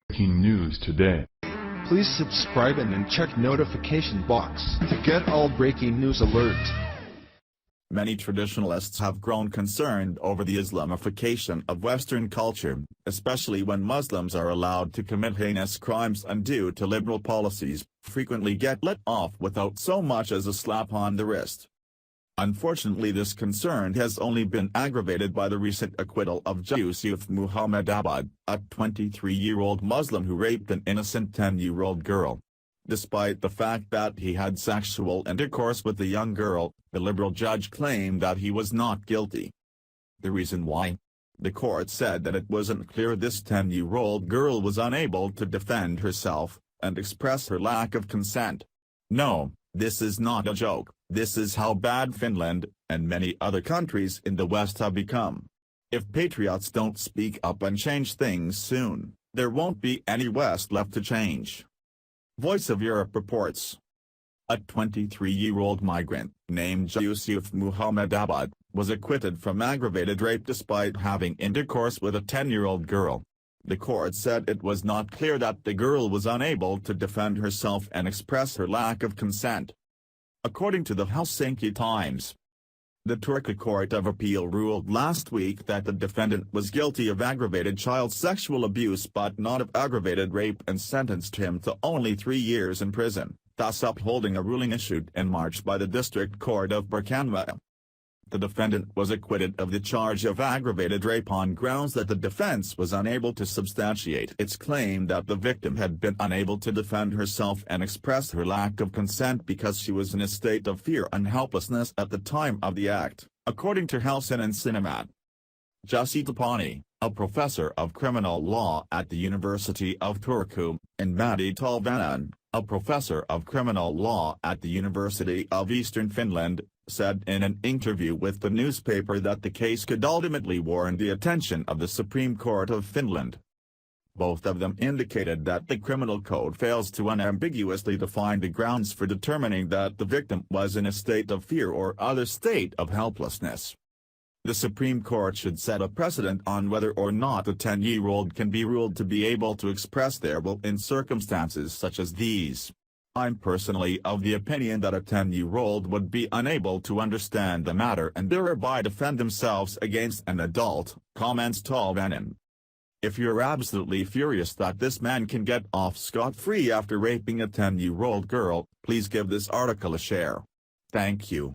Breaking news today. Please subscribe and then check notification box to get all breaking news alerts. Many traditionalists have grown concerned over the Islamification of Western culture, especially when Muslims are allowed to commit heinous crimes and due to liberal policies, frequently get let off without so much as a slap on the wrist. Unfortunately, this concern has only been aggravated by the recent acquittal of Yusuf Muhammadabad, a 23-year-old Muslim who raped an innocent 10-year-old girl. Despite the fact that he had sexual intercourse with the young girl, the liberal judge claimed that he was not guilty. The reason why? The court said that it wasn't clear this 10-year-old girl was unable to defend herself and express her lack of consent. No, this is not a joke. This is how bad Finland, and many other countries in the West have become. If patriots don't speak up and change things soon, there won't be any West left to change. Voice of Europe reports. A 23-year-old migrant, named Yusuf Muhammadabad, was acquitted from aggravated rape despite having intercourse with a 10-year-old girl. The court said it was not clear that the girl was unable to defend herself and express her lack of consent. According to the Helsinki Times, the Turku Court of Appeal ruled last week that the defendant was guilty of aggravated child sexual abuse but not of aggravated rape and sentenced him to only 3 years in prison, thus upholding a ruling issued in March by the District Court of Pirkanmaa. The defendant was acquitted of the charge of aggravated rape on grounds that the defense was unable to substantiate its claim that the victim had been unable to defend herself and express her lack of consent because she was in a state of fear and helplessness at the time of the act, according to Helsingin Sanomat. Jussi Tapani, a professor of criminal law at the University of Turku, and Matti Tolvanen, a professor of criminal law at the University of Eastern Finland, said in an interview with the newspaper that the case could ultimately warrant the attention of the Supreme Court of Finland. Both of them indicated that the criminal code fails to unambiguously define the grounds for determining that the victim was in a state of fear or other state of helplessness. The Supreme Court should set a precedent on whether or not a 10-year-old can be ruled to be able to express their will in circumstances such as these. I'm personally of the opinion that a 10-year-old would be unable to understand the matter and thereby defend themselves against an adult, comments Tolvanen. If you're absolutely furious that this man can get off scot-free after raping a 10-year-old girl, please give this article a share. Thank you.